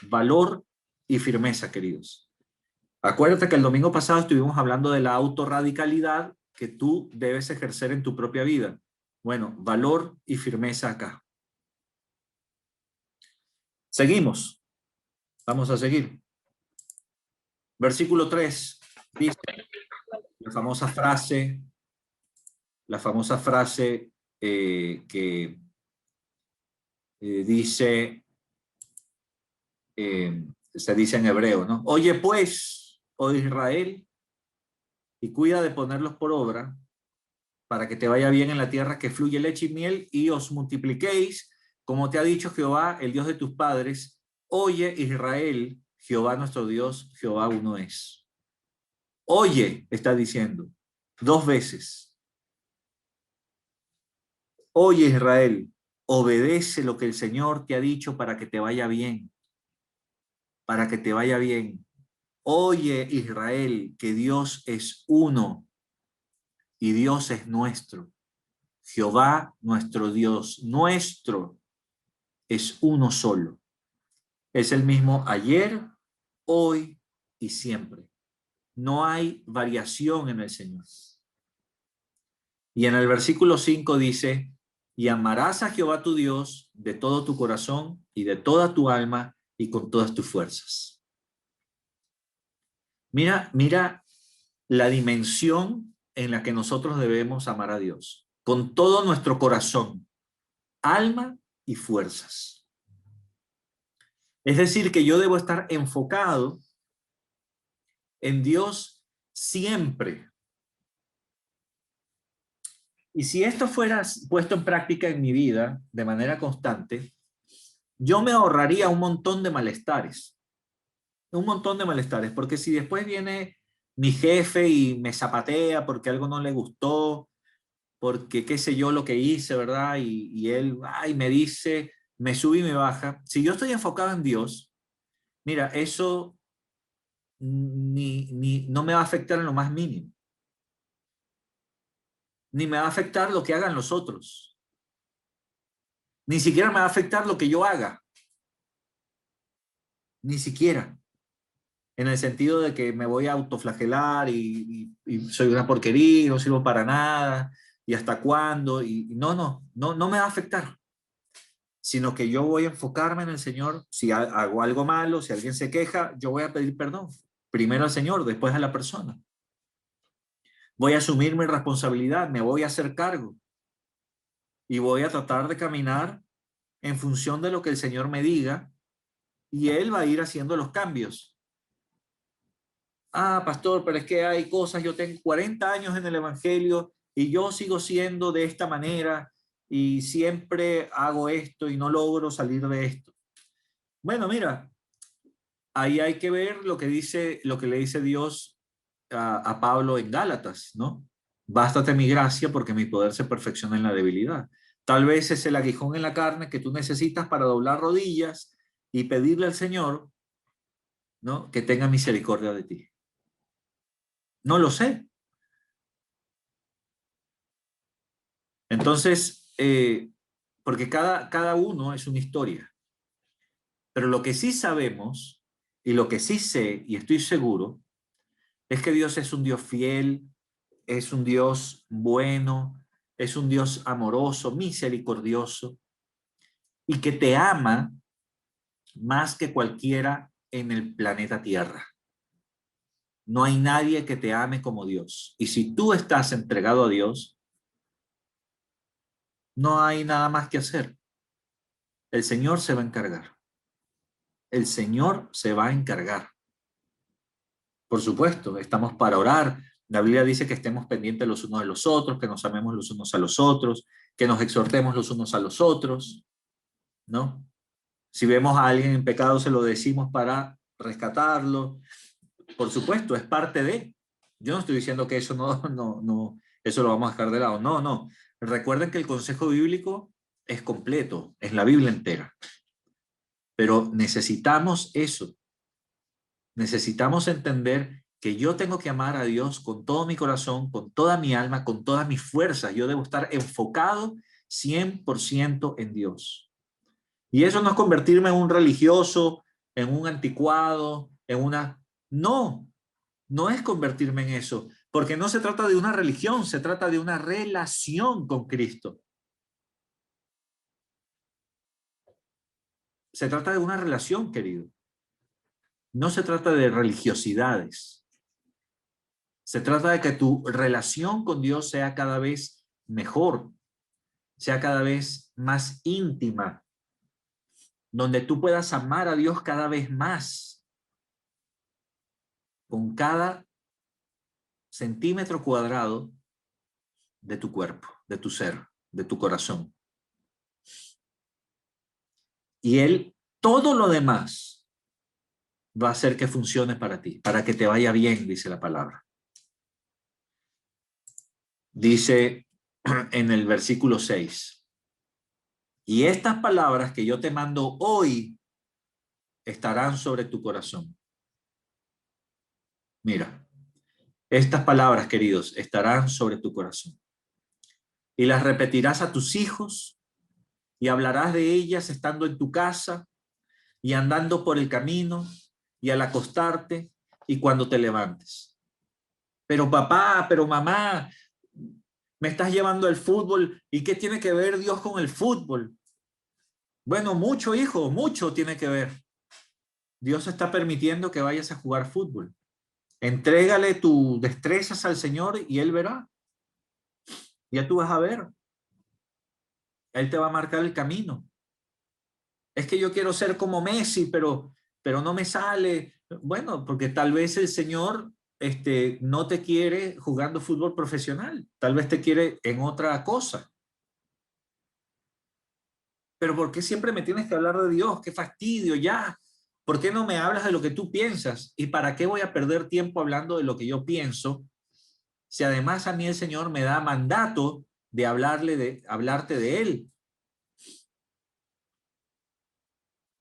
Valor y firmeza, queridos. Acuérdate que el domingo pasado estuvimos hablando de la autorradicalidad que tú debes ejercer en tu propia vida? Bueno, valor y firmeza acá. Seguimos. Vamos a seguir. Versículo 3 dice la famosa frase que dice, se dice en hebreo, ¿no? Oye pues, oh Israel, y cuida de ponerlos por obra para que te vaya bien en la tierra que fluye leche y miel y os multipliquéis, como te ha dicho Jehová, el Dios de tus padres. Oye Israel, Jehová nuestro Dios, Jehová uno es. Oye, está diciendo, 2 veces. Oye Israel, obedece lo que el Señor te ha dicho para que te vaya bien, para que te vaya bien. Oye Israel, que Dios es uno y Dios es nuestro. Jehová, nuestro Dios, nuestro, es uno solo. Es el mismo ayer, hoy y siempre. No hay variación en el Señor. Y en el versículo 5 dice, y amarás a Jehová tu Dios de todo tu corazón y de toda tu alma y con todas tus fuerzas. Mira la dimensión en la que nosotros debemos amar a Dios. Con todo nuestro corazón, alma y fuerzas. Es decir, que yo debo estar enfocado en Dios siempre. Y si esto fuera puesto en práctica en mi vida de manera constante, yo me ahorraría un montón de malestares. Un montón de malestares, porque si después viene mi jefe y me zapatea porque algo no le gustó, porque qué sé yo lo que hice, ¿verdad? Y él, ay, me dice, me sube y me baja. Si yo estoy enfocado en Dios, mira, eso no me va a afectar en lo más mínimo. Ni me va a afectar lo que hagan los otros. Ni siquiera me va a afectar lo que yo haga. Ni siquiera. En el sentido de que me voy a autoflagelar y soy una porquería, no sirvo para nada, y hasta cuándo, y no me va a afectar, sino que yo voy a enfocarme en el Señor. Si hago algo malo, si alguien se queja, yo voy a pedir perdón. Primero al Señor, después a la persona. Voy a asumir mi responsabilidad, me voy a hacer cargo, y voy a tratar de caminar en función de lo que el Señor me diga, y Él va a ir haciendo los cambios. Ah, pastor, pero es que hay cosas, yo tengo 40 años en el Evangelio y yo sigo siendo de esta manera y siempre hago esto y no logro salir de esto. Bueno, mira, ahí hay que ver lo que dice, lo que le dice Dios a Pablo en Gálatas, ¿no? Bástate mi gracia porque mi poder se perfecciona en la debilidad. Tal vez es el aguijón en la carne que tú necesitas para doblar rodillas y pedirle al Señor, ¿no?, que tenga misericordia de ti. No lo sé. Entonces, porque cada uno es una historia. Pero lo que sí sabemos y lo que sí sé y estoy seguro es que Dios es un Dios fiel, es un Dios bueno, es un Dios amoroso, misericordioso y que te ama más que cualquiera en el planeta Tierra. No hay nadie que te ame como Dios. Y si tú estás entregado a Dios, no hay nada más que hacer. El Señor se va a encargar. El Señor se va a encargar. Por supuesto, estamos para orar. La Biblia dice que estemos pendientes los unos de los otros, que nos amemos los unos a los otros, que nos exhortemos los unos a los otros, ¿no? Si vemos a alguien en pecado, se lo decimos para rescatarlo. Por supuesto, es parte de. Yo no estoy diciendo que eso eso lo vamos a dejar de lado. No, no. Recuerden que el consejo bíblico es completo, es la Biblia entera. Pero necesitamos eso. Necesitamos entender que yo tengo que amar a Dios con todo mi corazón, con toda mi alma, con todas mis fuerzas. Yo debo estar enfocado 100% en Dios. Y eso no es convertirme en un religioso, en un anticuado, en una... No, no es convertirme en eso. Porque no se trata de una religión, se trata de una relación con Cristo. Se trata de una relación, querido. No se trata de religiosidades. Se trata de que tu relación con Dios sea cada vez mejor, sea cada vez más íntima, donde tú puedas amar a Dios cada vez más, con cada centímetro cuadrado de tu cuerpo, de tu ser, de tu corazón. Y Él, todo lo demás, va a hacer que funcione para ti, para que te vaya bien, dice la palabra. Dice en el versículo 6, y estas palabras que yo te mando hoy estarán sobre tu corazón. Mira, estas palabras, queridos, estarán sobre tu corazón. Y las repetirás a tus hijos y hablarás de ellas estando en tu casa y andando por el camino y al acostarte y cuando te levantes. Pero papá, pero mamá, me estás llevando al fútbol. ¿Y qué tiene que ver Dios con el fútbol? Bueno, mucho, hijo, mucho tiene que ver. Dios está permitiendo que vayas a jugar fútbol. Entrégale tus destrezas al Señor y Él verá. Ya tú vas a ver. Él te va a marcar el camino. Es que yo quiero ser como Messi, pero no me sale. Bueno, porque tal vez el Señor no te quiere jugando fútbol profesional. Tal vez te quiere en otra cosa. Pero ¿por qué siempre me tienes que hablar de Dios? ¡Qué fastidio ya! ¿Por qué no me hablas de lo que tú piensas? ¿Y para qué voy a perder tiempo hablando de lo que yo pienso? Si además a mí el Señor me da mandato de hablarte de Él.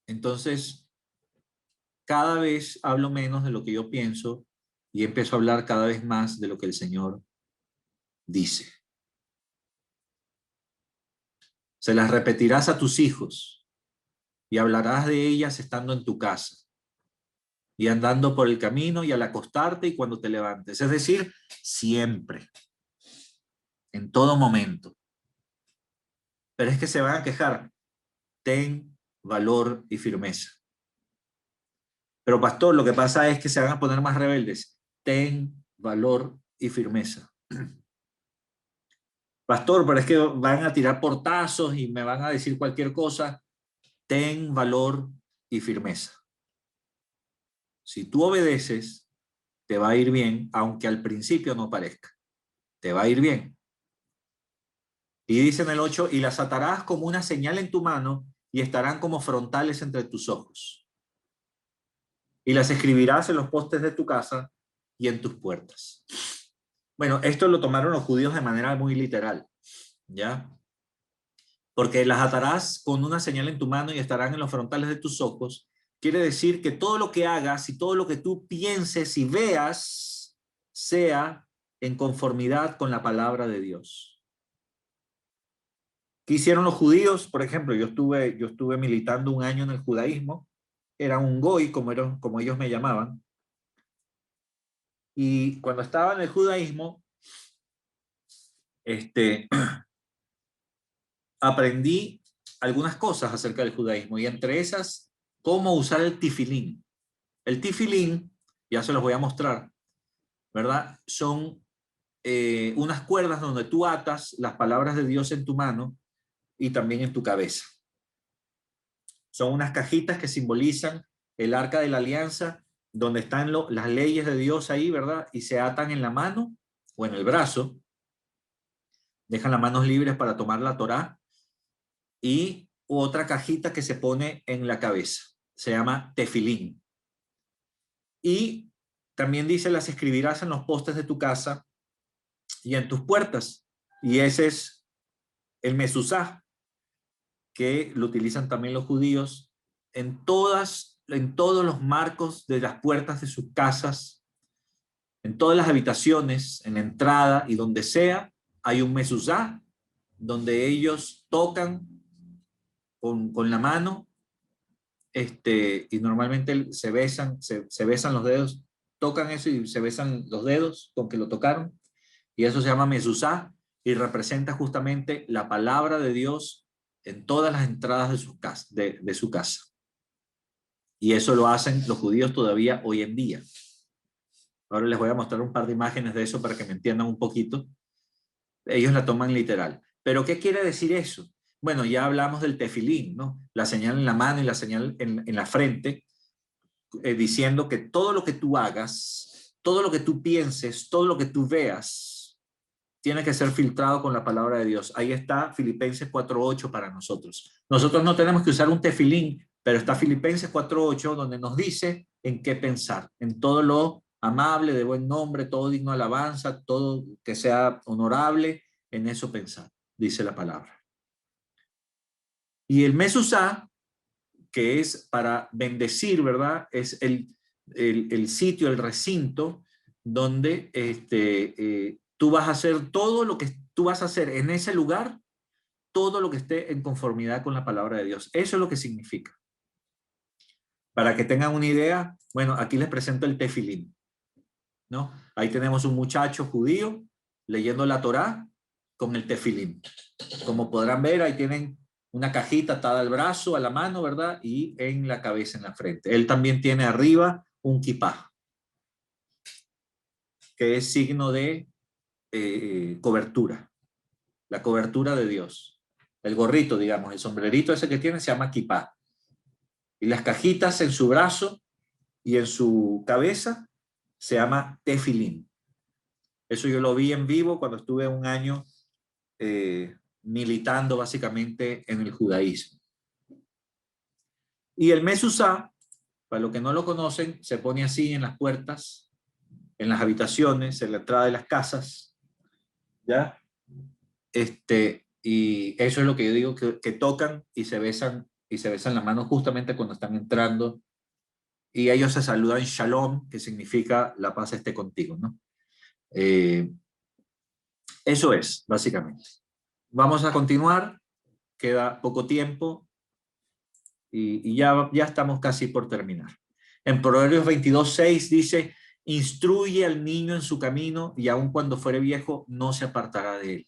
Entonces, cada vez hablo menos de lo que yo pienso y empiezo a hablar cada vez más de lo que el Señor dice. Se las repetirás a tus hijos y hablarás de ellas estando en tu casa y andando por el camino y al acostarte y cuando te levantes. Es decir, siempre, en todo momento. Pero es que se van a quejar. Ten valor y firmeza. Pero pastor, lo que pasa es que se van a poner más rebeldes. Ten valor y firmeza. Pastor, pero es que van a tirar portazos y me van a decir cualquier cosa. Ten valor y firmeza. Si tú obedeces, te va a ir bien, aunque al principio no parezca. Te va a ir bien. Y dice en el 8, y las atarás como una señal en tu mano y estarán como frontales entre tus ojos. Y las escribirás en los postes de tu casa y en tus puertas. Bueno, esto lo tomaron los judíos de manera muy literal, ¿ya? Porque las atarás con una señal en tu mano y estarán en los frontales de tus ojos. Quiere decir que todo lo que hagas y todo lo que tú pienses y veas sea en conformidad con la palabra de Dios. ¿Qué hicieron los judíos? Por ejemplo, yo estuve militando un año en el judaísmo. Era un goy, como ellos me llamaban. Y cuando estaba en el judaísmo, aprendí algunas cosas acerca del judaísmo y entre esas, cómo usar el tefilín. El tefilín, ya se los voy a mostrar, ¿verdad? Son unas cuerdas donde tú atas las palabras de Dios en tu mano y también en tu cabeza. Son unas cajitas que simbolizan el arca de la alianza, donde están las leyes de Dios ahí, ¿verdad? Y se atan en la mano o en el brazo. Dejan las manos libres para tomar la Torá. Y otra cajita que se pone en la cabeza. Se llama tefilín. Y también dice, las escribirás en los postes de tu casa y en tus puertas. Y ese es el mezuzá, que lo utilizan también los judíos en todos los marcos de las puertas de sus casas, en todas las habitaciones, en la entrada y donde sea, hay un mezuzá donde ellos tocan con la mano y normalmente se besan los dedos tocan eso y se besan los dedos con que lo tocaron. Y eso se llama mezuzá y representa justamente la palabra de Dios en todas las entradas de su casa. Y eso lo hacen los judíos todavía hoy en día. Ahora les voy a mostrar un par de imágenes de eso para que me entiendan un poquito. Ellos la toman literal. ¿Pero qué quiere decir eso? Bueno, ya hablamos del tefilín, ¿no? La señal en la mano y la señal en la frente, diciendo que todo lo que tú hagas, todo lo que tú pienses, todo lo que tú veas, tiene que ser filtrado con la palabra de Dios. Ahí está Filipenses 4:8 para nosotros. Nosotros no tenemos que usar un tefilín, pero está Filipenses 4:8 donde nos dice en qué pensar, en todo lo amable, de buen nombre, todo digno de alabanza, todo que sea honorable, en eso pensar, dice la palabra. Y el mezuzá, que es para bendecir, ¿verdad? Es el sitio, el recinto donde tú vas a hacer todo lo que tú vas a hacer en ese lugar, todo lo que esté en conformidad con la palabra de Dios. Eso es lo que significa. Para que tengan una idea, bueno, aquí les presento el tefilín, ¿no? Ahí tenemos un muchacho judío leyendo la Torá con el tefilín. Como podrán ver, ahí tienen una cajita atada al brazo, a la mano, ¿verdad? Y en la cabeza, en la frente. Él también tiene arriba un kipá, que es signo de cobertura, la cobertura de Dios. El gorrito, digamos, el sombrerito ese que tiene se llama kipá. Y las cajitas en su brazo y en su cabeza se llama tefilín. Eso yo lo vi en vivo cuando estuve un año militando básicamente en el judaísmo. Y el mezuzá, para los que no lo conocen, se pone así en las puertas, en las habitaciones, en la entrada de las casas, ¿ya? Y eso es lo que yo digo, que tocan y se besan la mano justamente cuando están entrando, y ellos se saludan shalom, que significa la paz esté contigo, ¿no? Eso es, básicamente. Vamos a continuar, queda poco tiempo, y ya estamos casi por terminar. En Proverbios 22:6 dice, instruye al niño en su camino y aun cuando fuere viejo no se apartará de él.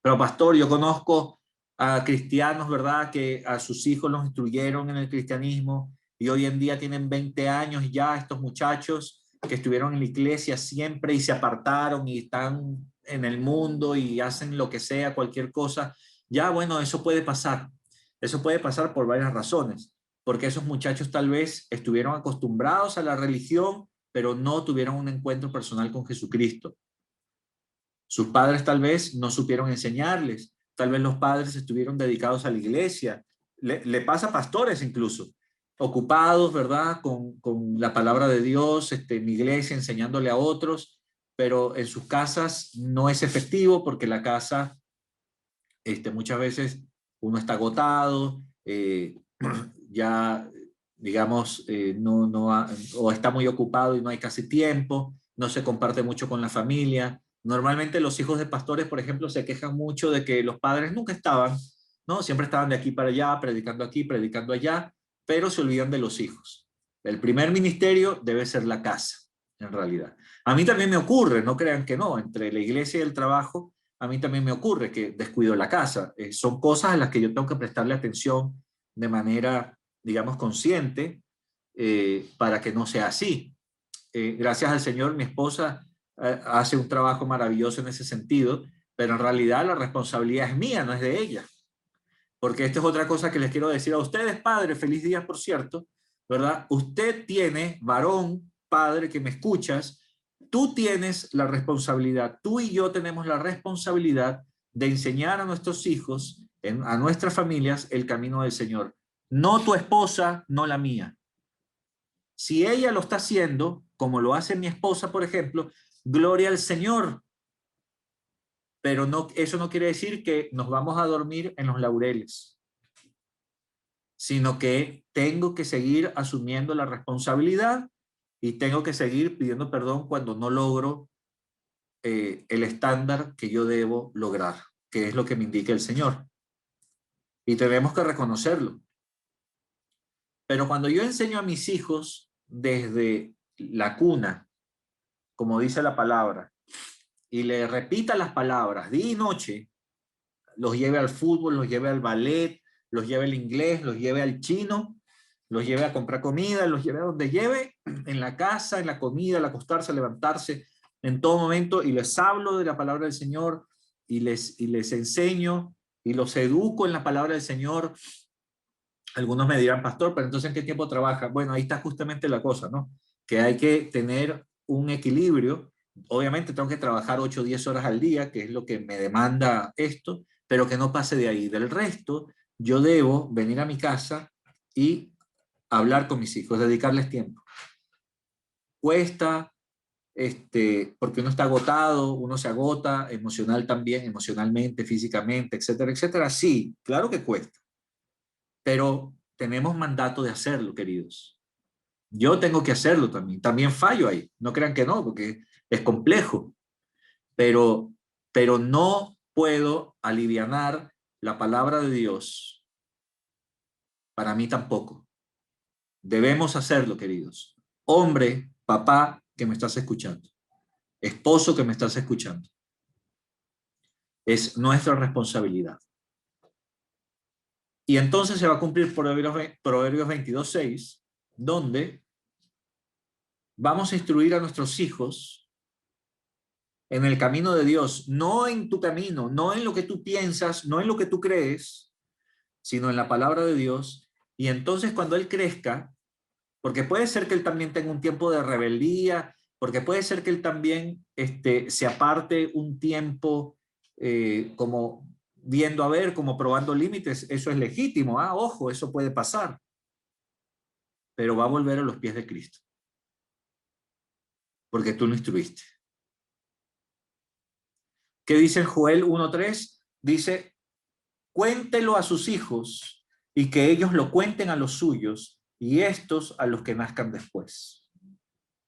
Pero pastor, yo conozco a cristianos, ¿verdad? Que a sus hijos los instruyeron en el cristianismo y hoy en día tienen 20 años ya estos muchachos que estuvieron en la iglesia siempre y se apartaron y están en el mundo y hacen lo que sea, cualquier cosa. Ya, bueno, eso puede pasar. Eso puede pasar por varias razones, porque esos muchachos tal vez estuvieron acostumbrados a la religión, pero no tuvieron un encuentro personal con Jesucristo. Sus padres tal vez no supieron enseñarles, tal vez los padres estuvieron dedicados a la iglesia. Le pasa a pastores incluso, ocupados, ¿verdad? Con la palabra de Dios, en iglesia, enseñándole a otros, pero en sus casas no es efectivo porque la casa, muchas veces uno está agotado, ya, digamos, o está muy ocupado y no hay casi tiempo, no se comparte mucho con la familia. Normalmente los hijos de pastores, por ejemplo, se quejan mucho de que los padres nunca estaban, ¿no? Siempre estaban de aquí para allá, predicando aquí, predicando allá, pero se olvidan de los hijos. El primer ministerio debe ser la casa, en realidad. A mí también me ocurre, no crean que no, entre la iglesia y el trabajo, a mí también me ocurre que descuido la casa. Son cosas a las que yo tengo que prestarle atención de manera, digamos, consciente, para que no sea así. Gracias al Señor, mi esposa hace un trabajo maravilloso en ese sentido, pero en realidad la responsabilidad es mía, no es de ella. Porque esto es otra cosa que les quiero decir a ustedes, padres, feliz día, por cierto, ¿verdad? Usted tiene, varón, padre, que me escuchas, tú tienes la responsabilidad, tú y yo tenemos la responsabilidad de enseñar a nuestros hijos, a nuestras familias, el camino del Señor. No tu esposa, no la mía. Si ella lo está haciendo, como lo hace mi esposa, por ejemplo, gloria al Señor. Pero no, eso no quiere decir que nos vamos a dormir en los laureles, sino que tengo que seguir asumiendo la responsabilidad y tengo que seguir pidiendo perdón cuando no logro el estándar que yo debo lograr, que es lo que me indica el Señor. Y tenemos que reconocerlo. Pero cuando yo enseño a mis hijos desde la cuna, como dice la palabra, y le repita las palabras día y noche, los lleve al fútbol, los lleve al ballet, los lleve al inglés, los lleve al chino, los lleve a comprar comida, los lleve a donde lleve, en la casa, en la comida, al acostarse, al levantarse, en todo momento, y les hablo de la palabra del Señor, y les enseño, y los educo en la palabra del Señor. Algunos me dirán, pastor, pero entonces ¿en qué tiempo trabaja? Bueno, ahí está justamente la cosa, ¿no? Que hay que tener un equilibrio. Obviamente tengo que trabajar 8 o 10 horas al día, que es lo que me demanda esto, pero que no pase de ahí. Del resto, yo debo venir a mi casa y hablar con mis hijos, dedicarles tiempo. Cuesta, porque uno está agotado, uno se agota emocional también, emocionalmente, físicamente, etcétera, etcétera. Sí, claro que cuesta, pero tenemos mandato de hacerlo, queridos. Yo tengo que hacerlo también. También fallo ahí. No crean que no, porque es complejo. Pero, pero no puedo alivianar la palabra de Dios. Para mí tampoco. Debemos hacerlo, queridos. Hombre, papá, que me estás escuchando. Esposo que me estás escuchando. Es nuestra responsabilidad. Y entonces se va a cumplir Proverbios 22:6, donde vamos a instruir a nuestros hijos en el camino de Dios, no en tu camino, no en lo que tú piensas, no en lo que tú crees, sino en la palabra de Dios. Y entonces cuando él crezca, porque puede ser que él también tenga un tiempo de rebeldía, porque puede ser que él también se aparte un tiempo como viendo a ver, como probando límites, eso es legítimo, ojo, eso puede pasar, pero va a volver a los pies de Cristo, porque tú lo instruiste. ¿Qué dice en Joel 1:3? Dice, cuéntelo a sus hijos y que ellos lo cuenten a los suyos y estos a los que nazcan después.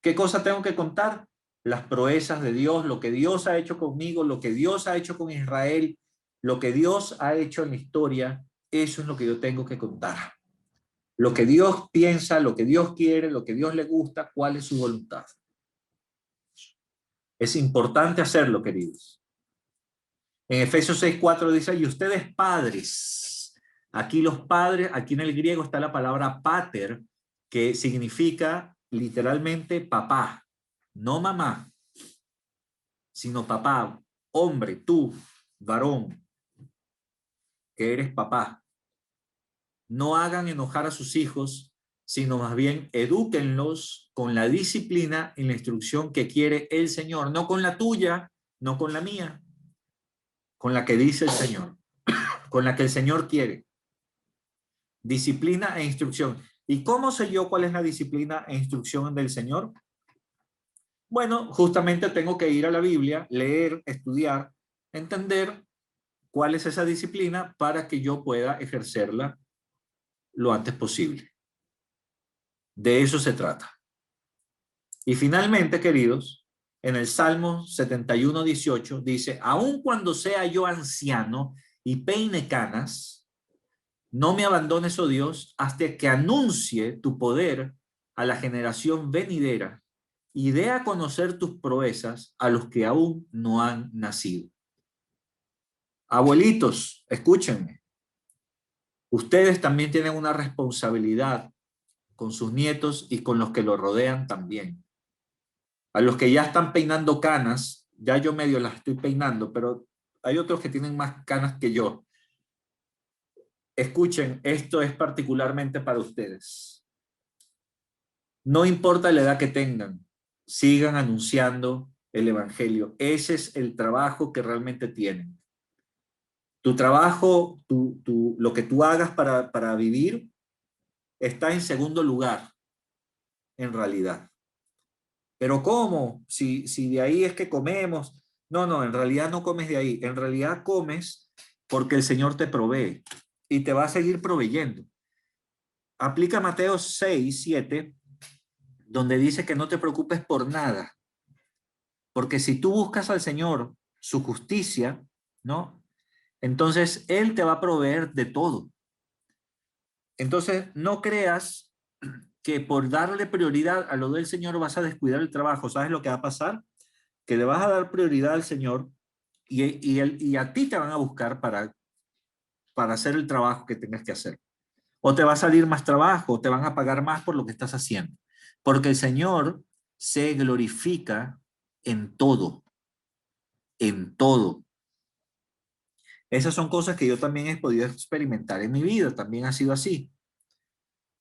¿Qué cosa tengo que contar? Las proezas de Dios, lo que Dios ha hecho conmigo, lo que Dios ha hecho con Israel, lo que Dios ha hecho en la historia, eso es lo que yo tengo que contar. Lo que Dios piensa, lo que Dios quiere, lo que Dios le gusta, cuál es su voluntad. Es importante hacerlo, queridos. En Efesios 6:4 dice, y ustedes padres, aquí los padres, aquí en el griego está la palabra pater, que significa literalmente papá, no mamá, sino papá, hombre, tú, varón, que eres papá. No hagan enojar a sus hijos, sino más bien edúquenlos con la disciplina y la instrucción que quiere el Señor, no con la tuya, no con la mía, con la que dice el Señor, con la que el Señor quiere. Disciplina e instrucción. ¿Y cómo sé yo cuál es la disciplina e instrucción del Señor? Bueno, justamente tengo que ir a la Biblia, leer, estudiar, entender cuál es esa disciplina para que yo pueda ejercerla lo antes posible. De eso se trata. Y finalmente, queridos, en el Salmo 71:18 dice, aun cuando sea yo anciano y peine canas, no me abandones, oh Dios, hasta que anuncie tu poder a la generación venidera y dé a conocer tus proezas a los que aún no han nacido. Abuelitos, escúchenme. Ustedes también tienen una responsabilidad con sus nietos y con los que lo rodean también. A los que ya están peinando canas, ya yo medio las estoy peinando, pero hay otros que tienen más canas que yo. Escuchen, esto es particularmente para ustedes. No importa la edad que tengan, sigan anunciando el evangelio. Ese es el trabajo que realmente tienen. Tu trabajo, lo que tú hagas para vivir, está en segundo lugar, en realidad. Pero ¿cómo? Si de ahí es que comemos. No, en realidad no comes de ahí. En realidad comes porque el Señor te provee y te va a seguir proveyendo. Aplica Mateo 6:7, donde dice que no te preocupes por nada. Porque si tú buscas al Señor, su justicia, ¿no? Entonces Él te va a proveer de todo. Entonces, no creas que por darle prioridad a lo del Señor vas a descuidar el trabajo. ¿Sabes lo que va a pasar? Que le vas a dar prioridad al Señor y a ti te van a buscar para hacer el trabajo que tengas que hacer. O te va a salir más trabajo, o te van a pagar más por lo que estás haciendo. Porque el Señor se glorifica en todo, en todo. Esas son cosas que yo también he podido experimentar en mi vida, también ha sido así.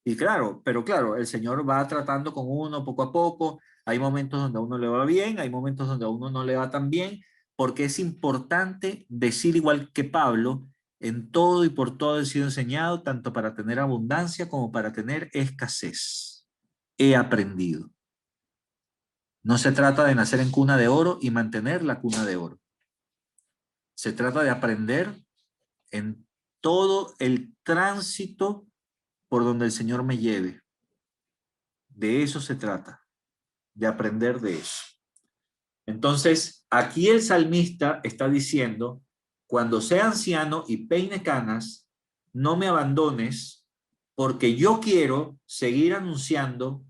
Y claro, pero claro, el Señor va tratando con uno poco a poco. Hay momentos donde a uno le va bien, hay momentos donde a uno no le va tan bien, porque es importante decir igual que Pablo, en todo y por todo he sido enseñado, tanto para tener abundancia como para tener escasez. He aprendido. No se trata de nacer en cuna de oro y mantener la cuna de oro. Se trata de aprender en todo el tránsito por donde el Señor me lleve. De eso se trata, de aprender de eso. Entonces, aquí el salmista está diciendo, cuando sea anciano y peine canas, no me abandones, porque yo quiero seguir anunciando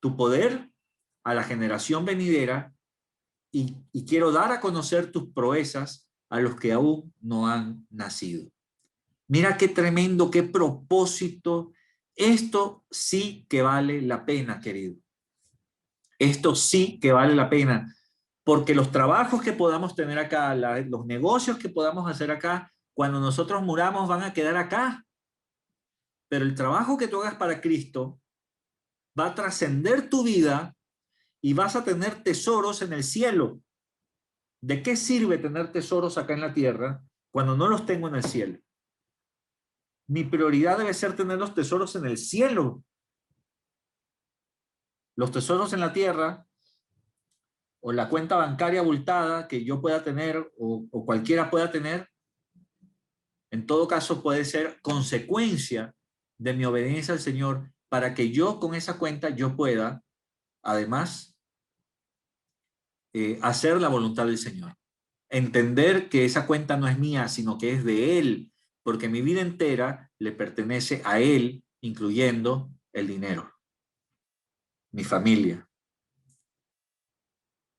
tu poder a la generación venidera y quiero dar a conocer tus proezas a los que aún no han nacido. Mira qué tremendo, qué propósito. Esto sí que vale la pena, querido. Esto sí que vale la pena, porque los trabajos que podamos tener acá, los negocios que podamos hacer acá, cuando nosotros muramos van a quedar acá. Pero el trabajo que tú hagas para Cristo va a trascender tu vida y vas a tener tesoros en el cielo. ¿De qué sirve tener tesoros acá en la tierra cuando no los tengo en el cielo? Mi prioridad debe ser tener los tesoros en el cielo. Los tesoros en la tierra o la cuenta bancaria abultada que yo pueda tener o cualquiera pueda tener, en todo caso puede ser consecuencia de mi obediencia al Señor para que yo con esa cuenta yo pueda, además, hacer la voluntad del Señor. Entender que esa cuenta no es mía, sino que es de Él, porque mi vida entera le pertenece a Él, incluyendo el dinero, mi familia,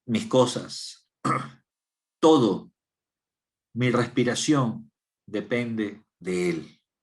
mis cosas, todo, mi respiración depende de Él.